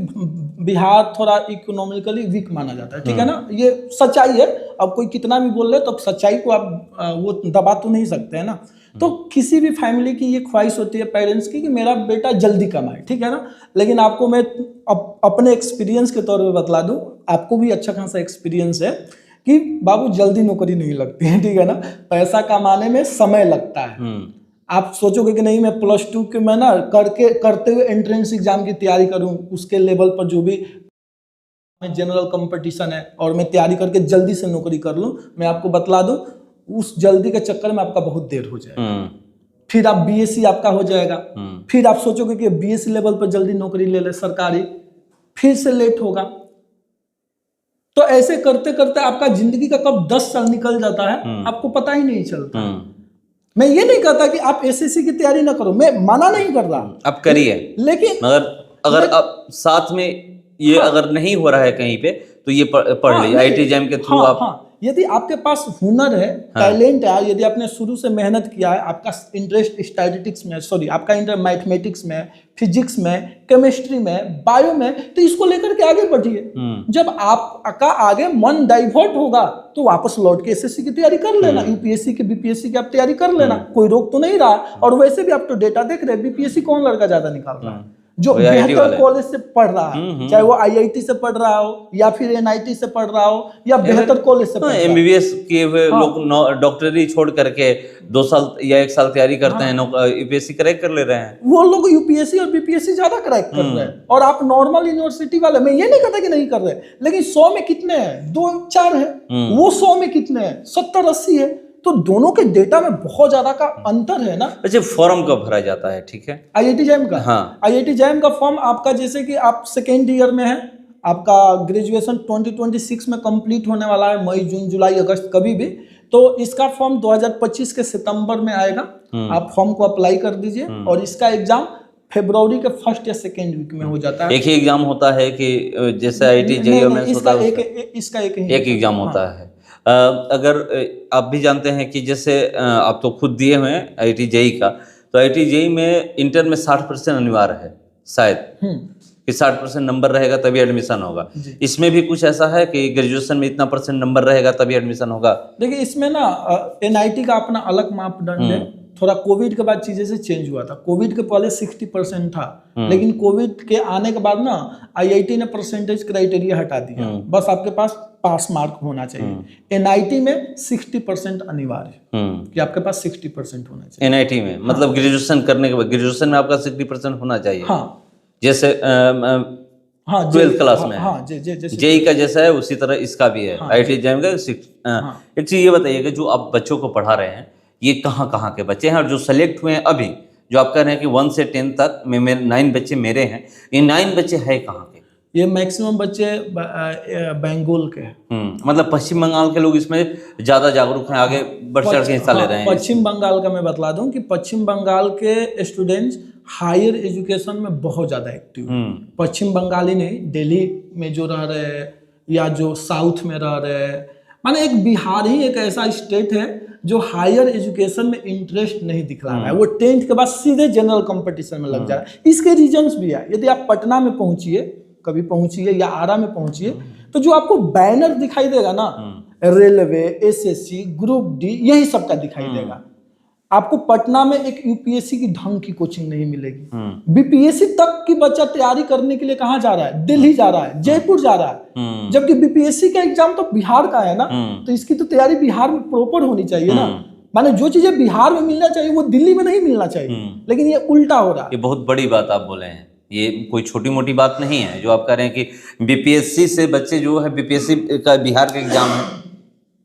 बिहार थोड़ा इकोनॉमिकली वीक माना जाता है, ठीक है ना, ये सच्चाई है। अब कोई कितना भी बोल ले तो सच्चाई को आप वो दबा तो नहीं सकते हैं ना। तो किसी भी फैमिली की ये ख्वाहिश होती है पेरेंट्स की कि मेरा बेटा जल्दी कमाए, ठीक है ना। लेकिन आपको मैं अपने एक्सपीरियंस के तौर पे बतला दूं, आपको भी अच्छा खासा एक्सपीरियंस है कि बाबू जल्दी नौकरी नहीं लगती है, ठीक है ना। पैसा कमाने में समय लगता है। आप सोचोगे कि नहीं, मैं +2 के मैं ना करते हुए एंट्रेंस एग्जाम की तैयारी करूं, उसके लेवल पर जो भी जनरल कंपटीशन है और मैं तैयारी करके जल्दी से नौकरी कर लूं। मैं आपको बतला दूं, उस जल्दी के चक्कर में आपका बहुत देर हो जाएगा। फिर आप BSc आपका हो जाएगा, फिर आप सोचोगे कि BSc लेवल पर जल्दी नौकरी ले ले सरकारी, फिर से लेट होगा। तो ऐसे करते करते आपका जिंदगी का कब 10 साल निकल जाता है आपको पता ही नहीं चलता। मैं ये नहीं कहता कि आप SSC की तैयारी ना करो, मैं मना नहीं कर रहा, आप करिए, लेकिन अगर आप साथ में ये अगर नहीं हो रहा है कहीं पे, तो ये पढ़ लीजिए IIT जैम के थ्रू। आप यदि आपके पास हुनर है, टैलेंट है, यदि आपने शुरू से मेहनत किया है, आपका इंटरेस्ट स्टैटिस्टिक्स में, आपका इंटरेस्ट मैथमेटिक्स में, फिजिक्स में, केमिस्ट्री में, बायो में, तो इसको लेकर के आगे बढ़िए। जब आपका आगे मन डाइवर्ट होगा तो वापस लौट के SSC की तैयारी कर लेना, UPSC की, BPSC की आप तैयारी कर लेना, कोई रोक तो नहीं रहा। और वैसे भी आप तो डेटा देख रहे हैं, BPSC कौन लड़का ज्यादा निकाल रहा है जो बेहतर कॉलेज से पढ़ रहा है, चाहे वो IIT से पढ़ रहा हो या फिर NIT से पढ़ रहा हो या बेहतर कॉलेज से पढ़ रहा हो। MBBS किए हुए लोग डॉक्टरी छोड़ करके 2 साल या 1 साल तैयारी करते हैं, UPSC क्रैक कर ले रहे हैं। वो लोग UPSC और BPSC ज्यादा क्रैक कर रहे हैं, और आप नॉर्मल यूनिवर्सिटी वाले, मैं ये नहीं कहता कि नहीं कर रहे, लेकिन 100 में कितने हैं, 2-4 है, वो 100 में कितने हैं, 70-80 है। तो दोनों के डेटा में बहुत ज्यादा का अंतर है ना। अच्छा, फॉर्म कब भरा जाता है? ठीक है, IIT जैम का, हाँ, IIT जैम का फॉर्म आपका, जैसे कि आप सेकेंड ईयर में है, आपका ग्रेजुएशन 2026 में कंप्लीट होने वाला है, मई, जून, जुलाई, अगस्त, कभी भी, तो इसका फॉर्म 2025 के सितंबर में आएगा। आप फॉर्म को अप्लाई कर दीजिए, और इसका एग्जाम फरवरी के 1st या 2nd वीक में हो जाता है। एक ही एग्जाम होता है कि जैसे IIT JEE में इसका एक एग्जाम होता है। अगर आप भी जानते हैं कि जैसे आप तो खुद दिए हुए हैं IIT JEE का, तो IIT JEE में इंटर में 60% अनिवार्य है शायद, कि 60% नंबर रहेगा तभी एडमिशन होगा। इसमें भी कुछ ऐसा है कि ग्रेजुएशन में इतना % नंबर रहेगा तभी एडमिशन होगा? देखिए, इसमें ना NIT का अपना अलग मापदंड है। थोड़ा कोविड के बाद चीजें से चेंज हुआ था। कोविड के पहले 60% था, लेकिन कोविड के आने के बाद ना IIT ने परसेंटेज क्राइटेरिया हटा दिया, बस आपके पास पास मार्क होना चाहिए। NIT में 60% अनिवार्य कि आपके पास 60% होना चाहिए NIT में। मतलब ग्रेजुएशन करने के बाद, ग्रेजुएशन में आपका 60% होना चाहिए। हाँ, जैसे 12th क्लास में JEE का जैसा है उसी तरह इसका भी है। IIT जैम का एक चीज ये बताइए कि जो आप बच्चों को पढ़ा रहे हैं, ये कहाँ के बच्चे हैं, और जो सेलेक्ट हुए हैं अभी, जो आप कह रहे हैं कि 1 से 10 तक में 9 बच्चे मेरे हैं, ये 9 बच्चे हैं कहाँ के? ये मैक्सिमम बच्चे बंगाल के हैं। मतलब पश्चिम बंगाल के लोग इसमें ज्यादा जागरूक हैं, आगे बढ़ चढ़ के हिस्सा ले रहे हैं। पश्चिम बंगाल का मैं बतला दूं कि पश्चिम बंगाल के स्टूडेंट्स हायर एजुकेशन में बहुत ज़्यादा एक्टिव है। पश्चिम बंगाली नहीं, दिल्ली में जो रह रहे हैं या जो साउथ में रह रहे हैं, माने एक बिहार ही एक ऐसा स्टेट है जो हायर एजुकेशन में इंटरेस्ट नहीं दिखला रहा है। वो 10th के बाद सीधे जनरल कंपटीशन में लग जा रहा है। इसके रीजंस भी है। यदि आप पटना में पहुंचिए, कभी पहुंचिए या आरा में पहुंचिए, तो जो आपको बैनर दिखाई देगा ना, रेलवे, एसएससी, ग्रुप डी, यही सबका दिखाई देगा। आपको पटना में एक यूपीएससी की ढंग की कोचिंग नहीं मिलेगी। बीपीएससी तक की बच्चा तैयारी करने के लिए कहाँ जा रहा है? दिल्ली जा रहा है, जयपुर जा रहा है। जबकि बीपीएससी का एग्जाम तो बिहार का है ना, तो इसकी तो तैयारी बिहार में प्रॉपर होनी चाहिए ना। माने जो चीजें बिहार में मिलना चाहिए वो दिल्ली में नहीं मिलना चाहिए, लेकिन ये उल्टा हो रहा है। ये बहुत बड़ी बात आप बोले हैं, ये कोई छोटी मोटी बात नहीं है जो आप कह रहे हैं कि बीपीएससी से बच्चे जो है, बीपीएससी का बिहार का एग्जाम है,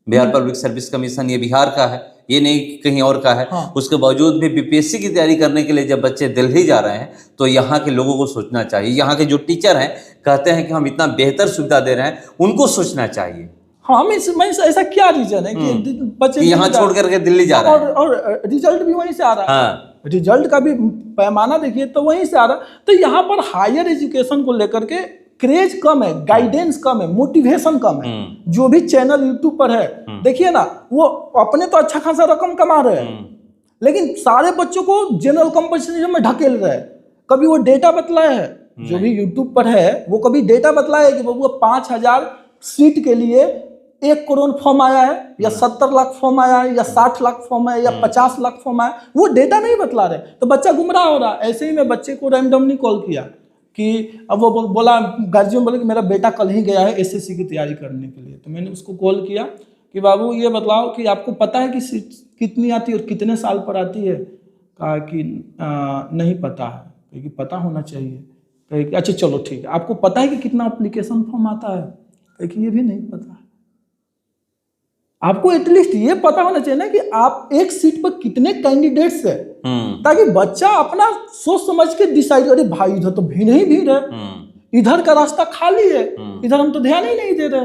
बिहार पब्लिक सर्विस कमीशन, ये बिहार का है, ये नहीं कहीं और का है। हाँ। उसके बावजूद भी बीपीएससी की तैयारी करने के लिए जब बच्चे दिल्ली जा रहे हैं, तो यहाँ के लोगों को सोचना चाहिए। यहाँ के जो टीचर हैं कहते हैं कि हम इतना बेहतर सुविधा दे रहे हैं, उनको सोचना चाहिए। हाँ, मैं ऐसा क्या रीजन है कि बच्चे यहाँ छोड़ करके दिल्ली जा रहे हैं, और रिजल्ट भी वहीं से आ रहा है। हाँ। रिजल्ट का भी पैमाना देखिए तो वहीं से आ रहा है। तो यहाँ पर हायर एजुकेशन को लेकर के क्रेज कम है, गाइडेंस कम है, मोटिवेशन कम है। जो भी चैनल यूट्यूब पर है, देखिए ना, वो अपने तो अच्छा खासा रकम कमा रहे हैं, लेकिन सारे बच्चों को जनरल कंपटीशन में ढकेल रहे हैं। कभी वो डेटा बतलाया है, जो भी यूट्यूब पर है वो कभी डेटा बतलाया है कि वो 5000 सीट के लिए 1 करोड़ फॉर्म आया है, या 70 लाख फॉर्म आया है, या 60 लाख फॉर्म आया है, या 50 लाख फॉर्म आया है? वो डेटा नहीं बतला रहे, तो बच्चा गुमराह हो रहा है। ऐसे ही मैं बच्चे को रैंडमली कॉल किया कि अब वो बोला, गार्जियन बोले कि मेरा बेटा कल ही गया है एसएससी की तैयारी करने के लिए। तो मैंने उसको कॉल किया कि बाबू ये बताओ कि आपको पता है कि सीट कितनी आती है और कितने साल पर आती है? कहा कि नहीं पता है। कहा कि पता होना चाहिए। कहा कि अच्छा चलो ठीक है। आपको पता है कि कितना एप्लीकेशन फॉर्म आता है? कहा कि ये भी नहीं पता है। आपको एटलीस्ट ये पता होना चाहिए ना कि आप एक सीट पर कितने कैंडिडेट्स है, ताकि बच्चा अपना सोच समझ के डिसाइड करे। भाई इधर तो भीड़ ही भीड़ है, इधर का रास्ता खाली है, इधर हम तो ध्यान ही नहीं दे रहे।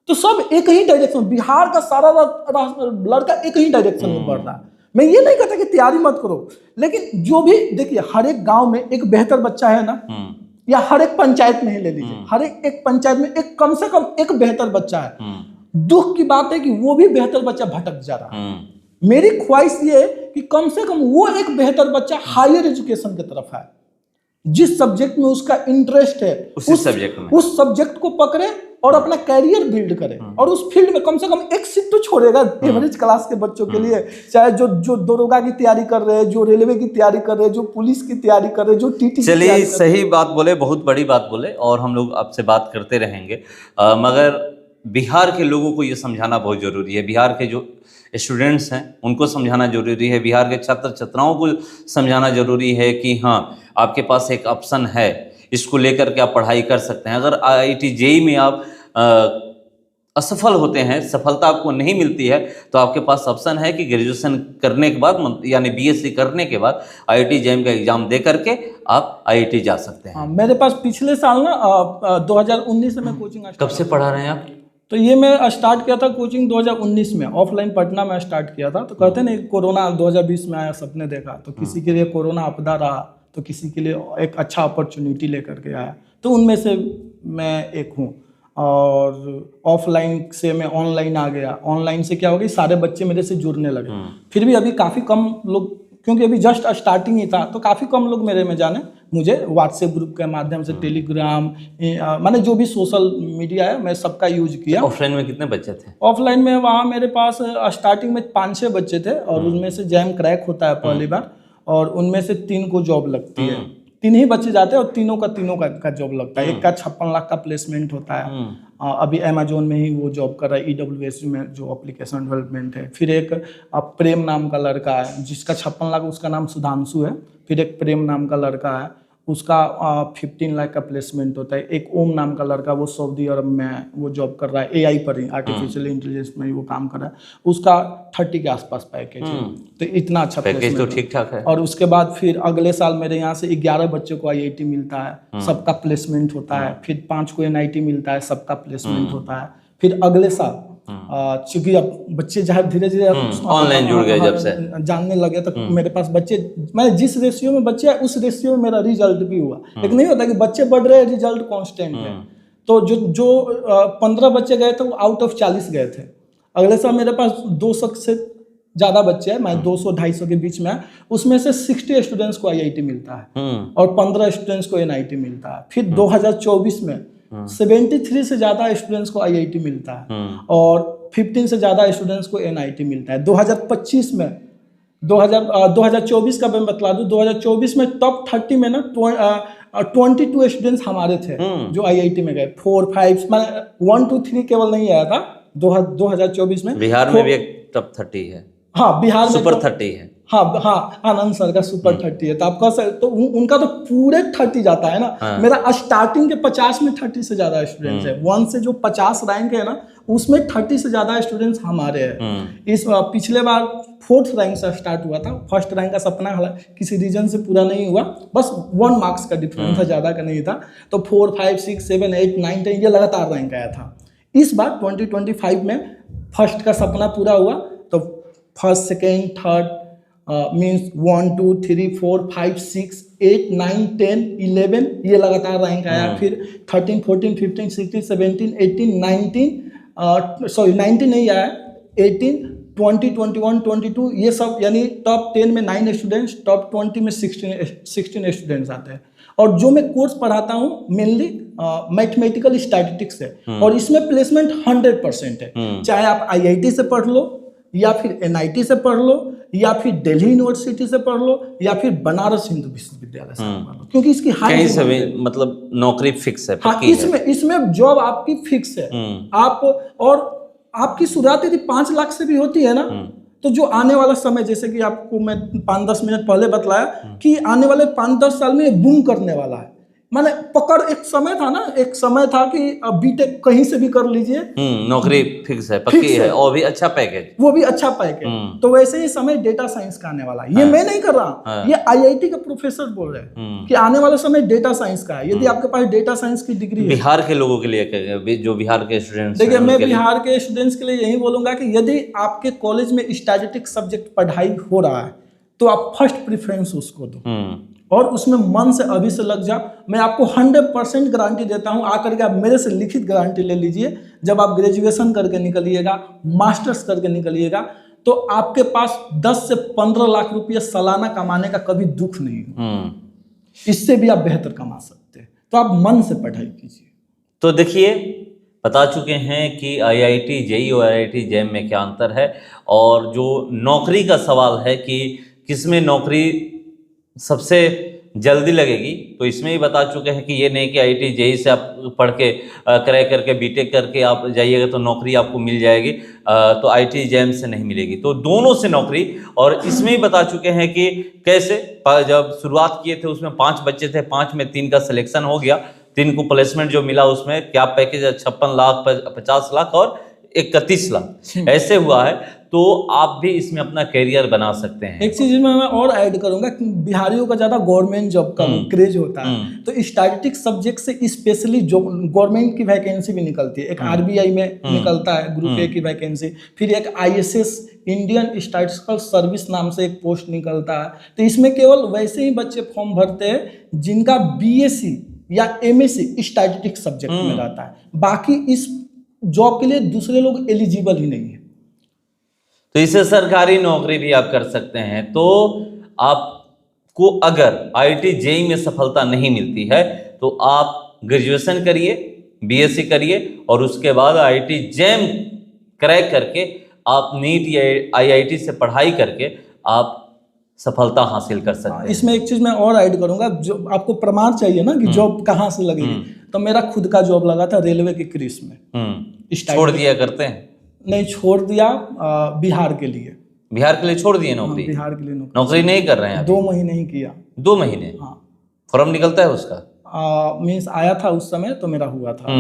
तो सब एक ही डायरेक्शन, बिहार का सारा लड़का एक ही डायरेक्शन में बढ़ रहा है। मैं ये नहीं कहता कि तैयारी मत करो, लेकिन जो भी देखिए, हर एक गांव में एक बेहतर बच्चा है ना, या हर एक पंचायत में ही ले लीजिए, हर एक पंचायत में एक कम से कम एक बेहतर बच्चा है। दुख की बात है कि वो भी बेहतर बच्चा भटक जा रहा है। मेरी ख्वाहिश ये है कि कम से कम वो एक बेहतर बच्चा हायर एजुकेशन की तरफ है, जिस सब्जेक्ट में उसका इंटरेस्ट है उस सब्जेक्ट को पकड़े और अपना कैरियर बिल्ड करे, और उस फील्ड में कम से कम एक सीट तो छोड़ेगा एवरेज क्लास के बच्चों के लिए। चाहे जो दरोगा की तैयारी कर रहे हैं, जो रेलवे की तैयारी कर रहे हैं, जो पुलिस की तैयारी कर रहे हैं, जो टीटी। चलिए, सही बात बोले, बहुत बड़ी बात बोले, और हम लोग आपसे बात करते रहेंगे। मगर बिहार के लोगों को ये समझाना बहुत ज़रूरी है। बिहार के जो स्टूडेंट्स हैं उनको समझाना जरूरी है, बिहार के छात्र छात्राओं को समझाना जरूरी है कि हाँ, आपके पास एक ऑप्शन है, इसको लेकर के आप पढ़ाई कर सकते हैं। अगर IIT JEE में आप असफल होते हैं, सफलता आपको नहीं मिलती है, तो आपके पास ऑप्शन है कि ग्रेजुएशन करने के बाद, यानी BSc करने के बाद IIT JEE का एग्जाम दे करके आप IIT जा सकते हैं। मेरे पास पिछले साल ना 2019 में कोचिंग। कब से पढ़ा रहे हैं आप? तो ये मैं स्टार्ट किया था कोचिंग 2019 में, ऑफलाइन पटना में स्टार्ट किया था। तो कहते हैं कोरोना 2020 में आया, सबने देखा, तो किसी के लिए कोरोना आपदा रहा, तो किसी के लिए एक अच्छा अपॉर्चुनिटी लेकर के आया। तो उनमें से मैं एक हूँ। और ऑफलाइन से मैं ऑनलाइन आ गया। ऑनलाइन से क्या हो गया, सारे बच्चे मेरे से जुड़ने लगे। फिर भी अभी काफ़ी कम लोग, क्योंकि अभी जस्ट स्टार्टिंग ही था, तो काफ़ी कम लोग मेरे में जाने। मुझे व्हाट्सएप ग्रुप के माध्यम से, टेलीग्राम, मैंने जो भी सोशल मीडिया है मैं सबका यूज किया। ऑफलाइन में कितने बच्चे थे? ऑफलाइन में वहाँ मेरे पास स्टार्टिंग में 5-6 बच्चे थे, और उनमें से जैम क्रैक होता है पहली बार, और उनमें से 3 को जॉब लगती है। 3 ही बच्चे जाते हैं और तीनों का जॉब लगता है। एक का 56 लाख का प्लेसमेंट होता है। अभी अमेजोन में ही वो जॉब कर रहा है, EWS में, जो एप्लीकेशन डेवलपमेंट है। फिर एक प्रेम नाम का लड़का है जिसका 56 लाख, उसका नाम सुधांशु है। फिर एक प्रेम नाम का लड़का है, उसका 15 लाख का प्लेसमेंट होता है। एक ओम नाम का लड़का, वो सऊदी अरब में वो जॉब कर रहा है, AI पर ही, आर्टिफिशियल इंटेलिजेंस में ही वो काम कर रहा है। उसका 30 के आसपास पैकेज है। तो इतना अच्छा पैकेज तो ठीक ठाक है। और उसके बाद फिर अगले साल मेरे यहाँ से 11 बच्चों को IIT मिलता है, सबका प्लेसमेंट होता है। फिर 5 को NIT मिलता है, सबका प्लेसमेंट होता है। फिर अगले साल क्योंकि अब बच्चे जहाँ धीरे धीरे ऑनलाइन जुड़ गए जब से जानने लगे, तो मेरे पास बच्चे, मैं जिस रेशियो में बच्चे उस रेशियो में मेरा रिजल्ट भी हुआ। लेकिन नहीं होता कि बच्चे बढ़ रहे हैं, रिजल्ट कांस्टेंट है। तो जो 15 बच्चे गए थे वो आउट ऑफ 40 गए थे। अगले साल मेरे पास 200 से ज़्यादा बच्चे हैं, मैं 200-250 के बीच में है, उसमें से 60 स्टूडेंट्स को IIT मिलता है और 15 स्टूडेंट्स को NIT मिलता है। फिर 2024 में 73 से ज़्यादा स्टूडेंट्स को IIT मिलता है और 15 से ज़्यादा स्टूडेंट्स को NIT मिलता है। 2025 में 2024 का मैं बतला दूँ, 2024 में टॉप 30 में ना 22 स्टूडेंट्स हमारे थे जो IIT में गए। 4, 5 मतलब 1, 2, 3 केवल नहीं आया था 2024 में। बिहार में भी एक टॉप 30 है। हाँ, बिहार में सुपर 30 है। हाँ, आनंद सर का सुपर 30 है। तो आपका तो उनका तो पूरे 30 जाता है ना। मेरा स्टार्टिंग के 50 में 30 से ज्यादा स्टूडेंट्स है। 1 से जो 50 रैंक है ना, उसमें 30 से ज्यादा स्टूडेंट्स हमारे हैं। इस पिछले बार 4th रैंक से स्टार्ट हुआ था। 1st रैंक का सपना किसी रीजन से पूरा नहीं हुआ, बस 1 मार्क्स का डिफरेंस था, ज्यादा का नहीं था। तो 4, 5, 6, 7, 8, 9, 10 ये लगातार रैंक आया था। इस बार 2025 में 1st का सपना पूरा हुआ, तो 1st, 2nd, 3rd मीन्स 1, 2, 3, 4, 5, 6, 8, 9, 10, 11 ये लगातार रैंक आया। फिर 13, 14, 15, 16, 17, 18, 19 नहीं आया, 18, 20, 21, 22 ये सब, यानी टॉप 10 में 9 स्टूडेंट्स, टॉप 20 में 16 स्टूडेंट्स आते हैं। और जो मैं कोर्स पढ़ाता हूँ मेनली मैथमेटिकल स्टैटिस्टिक्स है और इसमें प्लेसमेंट 100% है। चाहे आप IIT से पढ़ लो या फिर NIT से पढ़ लो या फिर दिल्ली यूनिवर्सिटी से पढ़ लो या फिर बनारस हिंदू विश्वविद्यालय से पढ़ लो, क्योंकि इसकी कहीं से भी मतलब नौकरी फिक्स है। हाँ, इसमें जॉब आपकी फिक्स है। आप और आपकी शुरुआत यदि 5 लाख से भी होती है ना, तो जो आने वाला समय, जैसे कि आपको मैं 5-10 मिनट पहले बतलाया कि आने वाले 5-10 साल में ये बूम करने वाला है। माने पकड़, एक समय था कि अब बीटेक कहीं से भी कर लीजिए, नौकरी फिक्स है, पक्की है और भी अच्छा पैकेज, वो भी अच्छा पैकेज। तो वैसे ही समय डेटा साइंस का आने वाला है। ये मैं नहीं कर रहा, ये IIT के प्रोफेसर बोल रहे हैं कि आने वाला समय डेटा साइंस का है। यदि आपके पास डेटा साइंस की डिग्री है, बिहार के लोगों के लिए, जो बिहार के स्टूडेंट्स, देखिए मैं बिहार के स्टूडेंट्स के लिए यही बोलूंगा कि यदि आपके कॉलेज में स्टैटिस्टिक्स सब्जेक्ट पढ़ाई हो रहा है तो आप फर्स्ट प्रेफरेंस उसको दो और उसमें मन से अभी से लग जाओ। मैं आपको 100% गारंटी देता हूं, आकर के आप मेरे से लिखित गारंटी ले लीजिए। जब आप ग्रेजुएशन करके निकलिएगा, मास्टर्स करके निकलिएगा, तो आपके पास 10 से 15 लाख रुपये सालाना कमाने का कभी दुख नहीं हो। इससे भी आप बेहतर कमा सकते हैं। तो आप मन से पढ़ाई कीजिए। तो देखिए, बता चुके हैं कि IIT JEE और IIT JAM में क्या अंतर है, और जो नौकरी का सवाल है कि किसमें नौकरी सबसे जल्दी लगेगी, तो इसमें ही बता चुके हैं कि ये नहीं कि IIT JEE से आप पढ़ के क्रैक करके बीटेक करके आप जाइएगा तो नौकरी आपको मिल जाएगी, तो IIT JAM से नहीं मिलेगी। तो दोनों से नौकरी, और इसमें ही बता चुके हैं कि कैसे जब शुरुआत किए थे उसमें 5 बच्चे थे, 5 में 3 का सिलेक्शन हो गया, 3 को प्लेसमेंट जो मिला उसमें क्या पैकेज है, 56 लाख, 50 लाख और 31 लाख ऐसे हुआ है। तो आप भी इसमें अपना करियर बना सकते हैं। एक चीज में मैं और ऐड करूंगा कि बिहारियों का ज्यादा गवर्नमेंट जॉब का क्रेज होता है, तो स्टैटिस्टिक्स सब्जेक्ट से स्पेशली जो गवर्नमेंट की वैकेंसी भी निकलती है। एक RBI में निकलता है ग्रुप A की वैकेंसी, फिर एक ISS इंडियन स्टैटिस्टिकल सर्विस नाम से एक पोस्ट निकलता है। तो इसमें केवल वैसे ही बच्चे फॉर्म भरते हैं जिनका BSc या MSc स्टैटिस्टिक्स सब्जेक्ट में रहता है। बाकी इस जॉब के लिए दूसरे लोग एलिजिबल ही नहीं है। तो इससे सरकारी नौकरी भी आप कर सकते हैं। तो आपको अगर IIT JEE में सफलता नहीं मिलती है तो आप ग्रेजुएशन करिए, BSc करिए और उसके बाद IIT JAM क्रैक करके आप नीट या IIT से पढ़ाई करके आप सफलता हासिल कर सकते हैं। इसमें एक चीज मैं और ऐड करूंगा, जो आपको प्रमाण चाहिए ना कि जॉब कहाँ से लगेगी, तो मेरा खुद का जॉब लगा था रेलवे की क्रिस में। छोड़ दिया करते हैं? नहीं छोड़ दिया, बिहार के लिए। बिहार के लिए छोड़ दिए नौकरी? बिहार के लिए नौकरी नहीं कर रहे हैं? 2 महीने ही किया। 2 महीने? हाँ। फॉर्म निकलता है उसका? मीन्स आया था उस समय, तो मेरा हुआ था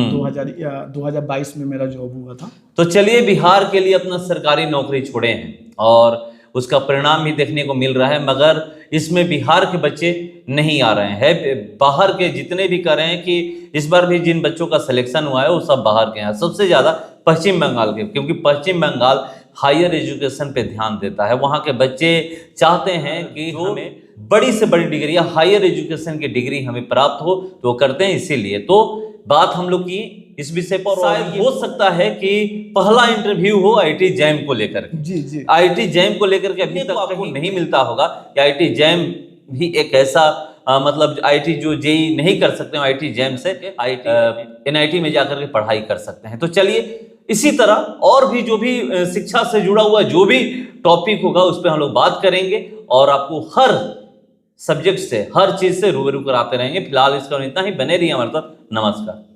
2022 में मेरा जॉब हुआ था। तो चलिए, बिहार के लिए अपना सरकारी नौकरी छोड़े हैं और उसका परिणाम भी देखने को मिल रहा है, मगर इसमें बिहार के बच्चे नहीं आ रहे हैं। बाहर के जितने भी कर रहे हैं कि इस बार भी जिन बच्चों का सिलेक्शन हुआ है वो सब बाहर के हैं। सबसे ज़्यादा पश्चिम बंगाल के, क्योंकि पश्चिम बंगाल हायर एजुकेशन पे ध्यान देता है। वहाँ के बच्चे चाहते हैं कि हमें बड़ी से बड़ी डिग्री या हायर एजुकेशन की डिग्री हमें प्राप्त हो, तो वो करते हैं। इसीलिए तो बात हम लोग की इस विषय पर शायद हो सकता है कि पहला इंटरव्यू हो आईआईटी जैम को लेकर। जी आईआईटी जैम को लेकर के अभी तक आपको नहीं मिलता होगा कि आईआईटी जैम भी एक ऐसा मतलब आईआईटी जो जेई नहीं कर सकते हैं, आईआईटी जैम से आईआईटी एनआईटी में जाकर के पढ़ाई कर सकते हैं। तो चलिए इसी तरह और भी जो भी शिक्षा से जुड़ा हुआ जो भी टॉपिक होगा उस पर हम लोग बात करेंगे और आपको हर सब्जेक्ट से हर चीज से रूबरू कराते रहेंगे। फिलहाल इसका इतना ही, बने रहिए हमारे साथ। नमस्कार।